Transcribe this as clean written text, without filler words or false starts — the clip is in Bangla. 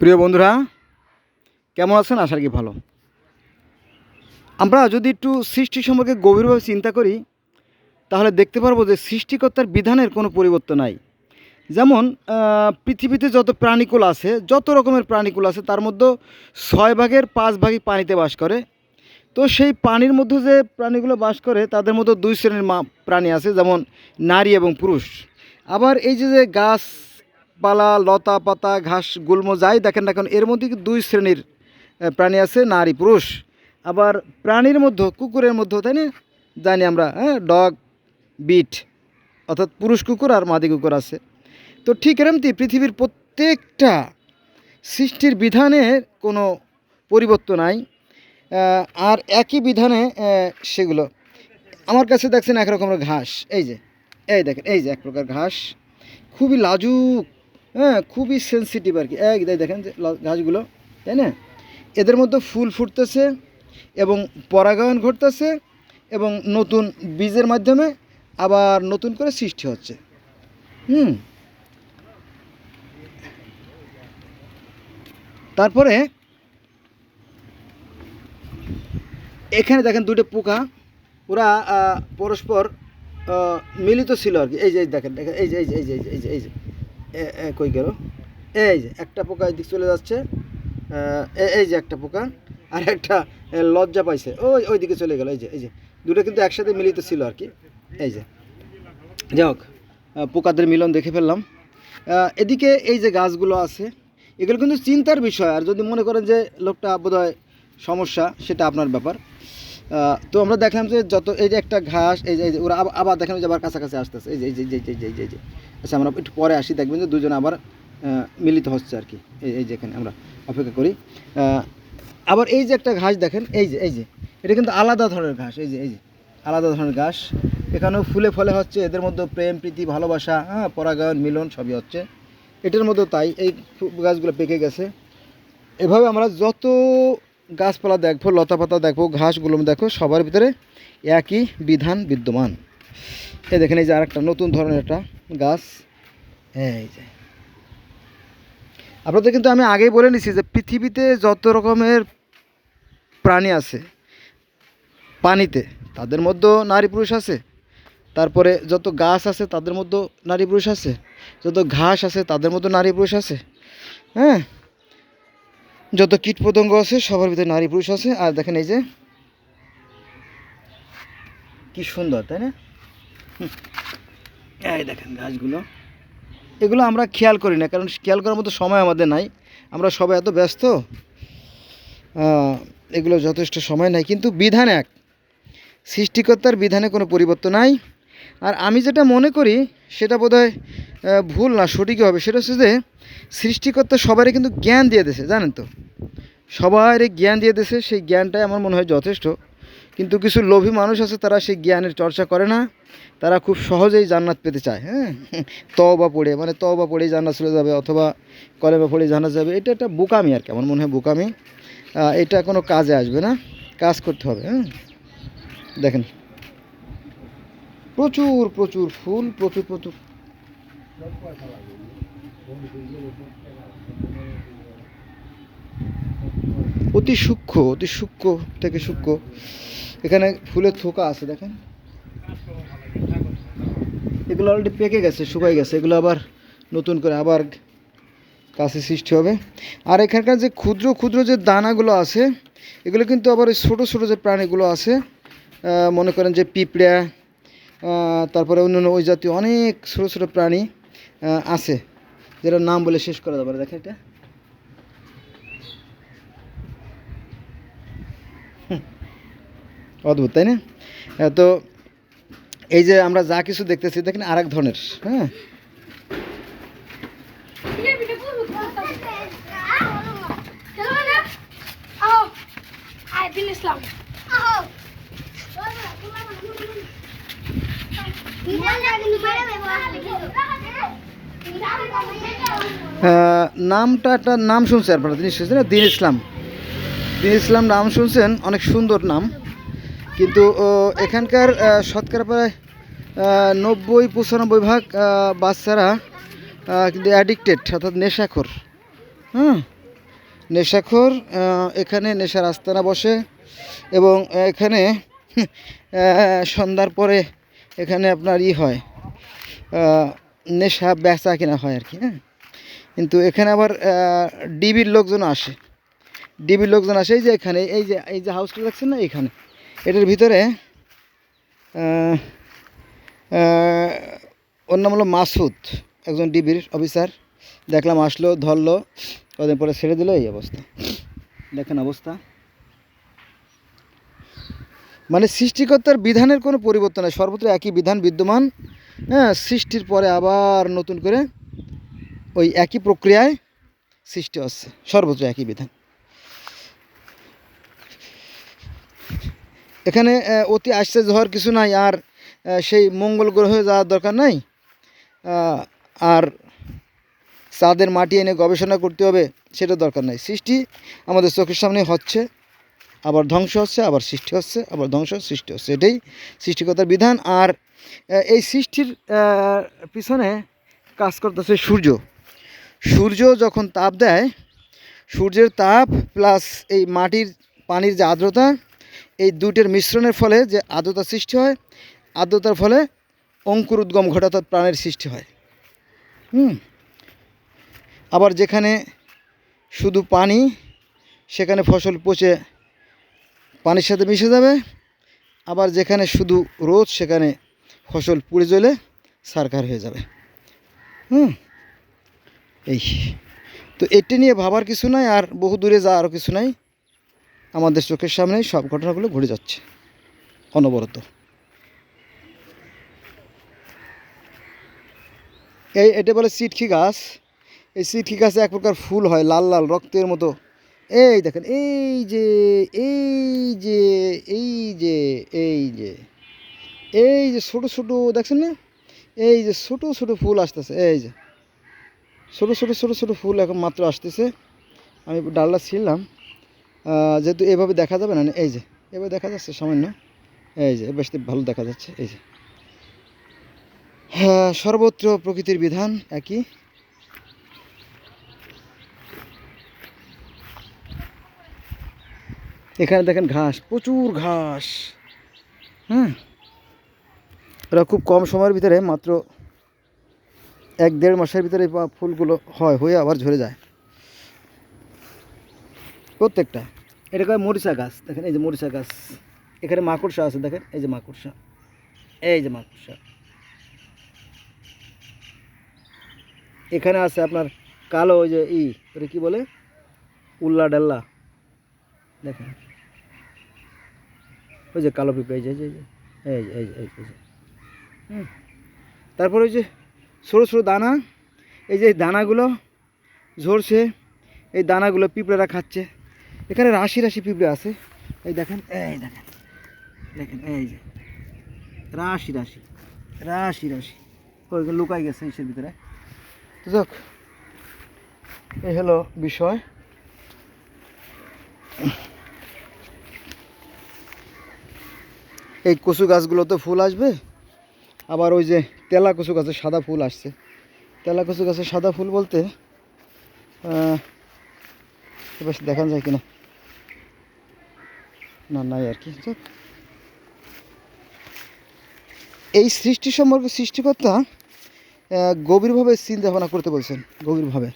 প্রিয় বন্ধুরা, কেমন আছেন? আশা করি ভালো। আমরা যদি একটু সৃষ্টি সম্পর্কে গভীরভাবে চিন্তা করি, তাহলে দেখতে পারবো যে সৃষ্টিকর্তার বিধানের কোনো পরিবর্তন নাই। যেমন পৃথিবীতে যত প্রাণীকুল আছে, যত রকমের প্রাণীকুল আছে, তার মধ্যে 6/5 পানিতে বাস করে। তো সেই পানির মধ্যে যে প্রাণীগুলো বাস করে তাদের মধ্যে দুই শ্রেণীর প্রাণী আছে, যেমন নারী এবং পুরুষ। আবার এই যে গাছপালা, লতা পাতা, ঘাস, গুল্ম যাই দেখেন না কেন, এর মধ্যে দুই শ্রেণীর প্রাণী আছে, নারী পুরুষ। আবার প্রাণীর মধ্যে, কুকুরের মধ্যে, তাই না, জানি আমরা, ডগ বিট, অর্থাৎ পুরুষ কুকুর আর মাদি কুকুর আছে। তো ঠিক এরকমই পৃথিবীর প্রত্যেকটা সৃষ্টির বিধানের কোনো পরিবর্তন নাই, আর একই বিধানে সেগুলো। আমার কাছে দেখছেন এক রকমের ঘাস, এই দেখেন, এই যে এক প্রকার ঘাস, খুবই লাজুক, খুবই সেন্সিটিভ আর কি। দেখেন যে ঘাসগুলো, তাই না, এদের মধ্যে ফুল ফুটতেছে এবং পরাগায়ন ঘটতেছে এবং নতুন বীজের মাধ্যমে আবার নতুন করে সৃষ্টি হচ্ছে। তারপরে এখানে দেখেন দুটো পোকা, ওরা পরস্পর মিলিত ছিল আর কি। এই যে দেখেন দেখেন, এই যে এই যে এই যে এই যে এই যে কই গেল, এই যে একটা পোকা এদিকে চলে যাচ্ছে, এই যে একটা পোকা, আর একটা লজ্জা পাইছে, ওই দিকে চলে গেল। এই যে দুটো কিন্তু একসাথে মিলিত ছিল আর কি। এই যে যাই হোক, পোকাদের মিলন দেখে ফেললাম। এদিকে এই যে গাছগুলো আছে, এগুলো কিন্তু চিন্তার বিষয়। আর যদি মনে করেন যে লোকটা বোধহয় সমস্যা, সেটা আপনার ব্যাপার। তো আমরা দেখলাম যে যত এই যে একটা ঘাস, এই যে ওরা আবার দেখেন যে আবার কাছাকাছি আসতেছে। এই যে এই যে এই যে এই যে এই যে আচ্ছা, আমরা একটু পরে আসি, দেখবেন যে দুজন আবার মিলিত হচ্ছে আর কি। এই যেখানে আমরা অপেক্ষা করি। আবার এই যে একটা ঘাস দেখেন, এই যে এটা কিন্তু আলাদা ধরনের ঘাস। এই যে আলাদা ধরনের ঘাস, এখানেও ফুলে ফলে হচ্ছে, এদের মধ্যে প্রেম প্রীতি ভালোবাসা, পরাগায়ন মিলন সবই হচ্ছে। এটার মধ্যেও তাই, এই গাছগুলো পেকে গেছে। এভাবে আমরা যত গাছপালা দেখবো, লতা পাতা দেখবো, ঘাসগুলো দেখো, সবার ভিতরে একই বিধান বিদ্যমান। এই দেখেন, এই যে আরেকটা নতুন ধরনের একটা গাছ। এই যে আপনাদের কিন্তু আমি আগেই বলে নিছি যে পৃথিবীতে যত রকমের প্রাণী আছে পানিতে, তাদের মধ্যেও নারী পুরুষ আছে। তারপরে যত গাছ আছে তাদের মধ্যেও নারী পুরুষ আছে, যত ঘাস আছে তাদের মধ্যে নারী পুরুষ আছে, যত কীট পতঙ্গ আছে সবার ভিতরে নারী পুরুষ আছে। আর দেখেন এই যে কি সুন্দর, তাই না? এই দেখেন গাছগুলো, এগুলো আমরা খেয়াল করি না, কারণ খেয়াল করার মতো সময় আমাদের নাই, আমরা সবাই এত ব্যস্ত, এগুলো যথেষ্ট সময় নাই। কিন্তু বিধান এক, সৃষ্টিকর্তার বিধানে কোনো পরিবর্তন নাই। আর আমি যেটা মনে করি সেটা বোধহয় ভুল না, সঠিকই হবে। সেটা হচ্ছে যে সৃষ্টিকর্তা সবারই কিন্তু জ্ঞান দিয়ে দিয়েছে, জানেন তো, সবারই জ্ঞান দিয়ে দিয়েছে। সেই জ্ঞানটাই আমার মনে হয় যথেষ্ট। কিন্তু কিছু লোভী মানুষ আছে, তারা সেই জ্ঞানের চর্চা করে না, তারা খুব সহজেই জান্নাত পেতে চায়। তওবা পড়ে, মানে তওবা পড়েই জান্নাত চলে যাবে, অথবা কলেমা পড়েই জান্নাত যাবে। এটা একটা বোকামি আর কি, আমার মনে হয় বোকামি। এটা কোনো কাজে আসবে না, কাজ করতে হবে। দেখেন প্রচুর প্রচুর ফুল, প্রচুর প্রচুর অতি সূক্ষ্ম থেকে সূক্ষ্ম। এখানে ফুলের থোকা আছে, দেখেন, এগুলো অলরেডি পেকে গেছে, শুকাই গেছে, এগুলো আবার নতুন করে আবার গাছে সৃষ্টি হবে। আর এখানকার যে ক্ষুদ্র ক্ষুদ্র যে দানাগুলো আছে, এগুলো কিন্তু আবার ওই ছোটো ছোটো যে প্রাণীগুলো আছে, মনে করেন যে পিঁপড়া, তারপরে অন্যান্য ওই জাতীয় অনেক ছোটো ছোটো প্রাণী আছে, যেটার নাম বলে শেষ করা যাবে না। দেখেন এটা অদ্ভুত, তাই না? তো এই যে আমরা যা কিছু দেখতেছি, দেখেন আর এক ধরনের। নামটা একটা নাম শুনছেন আপনারা, জিনিস শুনছেন না, দীন ইসলাম নাম শুনছেন, অনেক সুন্দর নাম। কিন্তু এখানকার শতকরা প্রায় 90-95% বাচ্চারা কিন্তু অ্যাডিক্টেড, অর্থাৎ নেশাখোর। নেশাখোর এখানে নেশার আস্তানা বসে এবং এখানে সন্ধ্যার পরে এখানে আপনার হয় নেশা বেচা কেনা হয় আর কি, হ্যাঁ। কিন্তু এখানে আবার ডিবির লোকজন আসে, ডিবির লোকজন আসে এই যে এখানে এই যে হাউসটা দেখছেন না, এখানে এটার ভিতরে ওর নাম হলো মাসুদ, একজন ডিবির অফিসার। দেখলাম আসলো, ধরলো, কদিন পরে ছেড়ে দিল। এই অবস্থা দেখেন, অবস্থা মানে সৃষ্টিকর্তার বিধানের কোনো পরিবর্তন নেই, সর্বত্র একই বিধান বিদ্যমান। হ্যাঁ, সৃষ্টির পরে আবার নতুন করে ওই একই প্রক্রিয়ায় সৃষ্টি হচ্ছে, সর্বত্র একই বিধান। এখানে অতি আশ্চর্য হওয়ার কিছু নাই। আর সেই মঙ্গল গ্রহে যাওয়ার দরকার নাই, আর চাঁদের মাটি এনে গবেষণা করতে হবে সেটা দরকার নাই। সৃষ্টি আমাদের চোখের সামনে হচ্ছে, আবার ধ্বংস হচ্ছে, আবার সৃষ্টি হচ্ছে, আবার ধ্বংস সৃষ্টি হচ্ছে, এটাই সৃষ্টিকর্তার বিধান। আর এই সৃষ্টির পিছনে কাজ করতেছে সূর্য। সূর্য যখন তাপ দেয়, সূর্যের তাপ প্লাস এই মাটির পানির যে আর্দ্রতা, এই দুইটার মিশ্রণের ফলে যে আর্দ্রতা সৃষ্টি হয়, আর্দ্রতার ফলে অঙ্কুর উদ্গম ঘটে, অর্থাৎ প্রাণের সৃষ্টি হয়। আবার যেখানে শুধু পানি, সেখানে ফসল পচে পানির সাথে মিশে যাবে। আবার যেখানে শুধু রোদ, সেখানে ফসল পুড়ে জ্বলে ছারখার হয়ে যাবে। এই তো এটা নিয়ে ভাবার কিছু নাই, আর বহু দূরে যাওয়ারও কিছু নাই। আমাদের চোখের সামনেই সব ঘটনাগুলো ঘটে যাচ্ছে অনবরত। এটা বলে চিটকি গাছ। এই চিটকি গাছে এক প্রকার ফুল হয়, লাল লাল রক্তের মতো। এই দেখেন, এই যে এই যে এই যে এই যে এই যে ছোটো ছোটো দেখছেন না, এই যে ছোটো ছোটো ফুল আসতেছে, এই যে ছোটো ছোটো ছোটো ছোটো ফুল এখন মাত্র আসতেছে। আমি ডালটা ছিলাম, যেহেতু এভাবে দেখা যাবে না, এই যে এভাবে দেখা যাচ্ছে সামান্য, এই যে বেশ ভালো দেখা যাচ্ছে। এই যে হ্যাঁ, সর্বত্র প্রকৃতির বিধান একই। এখানে দেখেন ঘাস, প্রচুর ঘাস। হ্যাঁ, ওরা খুব কম সময়ের ভিতরে, মাত্র 1-1.5 মাসের ভিতরে ফুলগুলো হয়ে আবার ঝরে যায় প্রত্যেকটা। এটা কয় মরিচা গাছ। দেখেন এই যে মরিচা গাছ, এখানে মাকড়সা আছে, দেখেন এই যে মাকড়সা, এই যে মাকড়সা। এখানে আছে আপনার কালো, ওই যে ওটা কী বলে, উল্লা ডাল্লা, দেখেন ওই যে কালো পিঁপড়ে, এই যে এই যে এই যে এই যে এই যে তারপরে ওই যে ছোটো ছোটো দানা, এই যে দানাগুলো ঝরছে, এই দানাগুলো পিঁপড়েরা খাচ্ছে। এখানে রাশি রাশি পিঁপড়ে আছে, এই দেখেন, এই দেখেন, দেখেন এই যে রাশি রাশি রাশি রাশি ওইগুলো লুকাই গেছে ইসের ভিতরে। তো যাক, এই হলো বিষয়। এই কচু গাছগুলোতে ফুল আসবে, আবার ওই যে তেলা কচু গাছে সাদা ফুল আসছে। তেলা কচু গাছে সাদা ফুল বলতে বেশ দেখা যায় কিনা, না নাই আর কি। এই সৃষ্টি সম্পর্কে সৃষ্টিকর্তা গভীরভাবে চিন্তা ভাবনা করতে বলছেন, গভীরভাবে।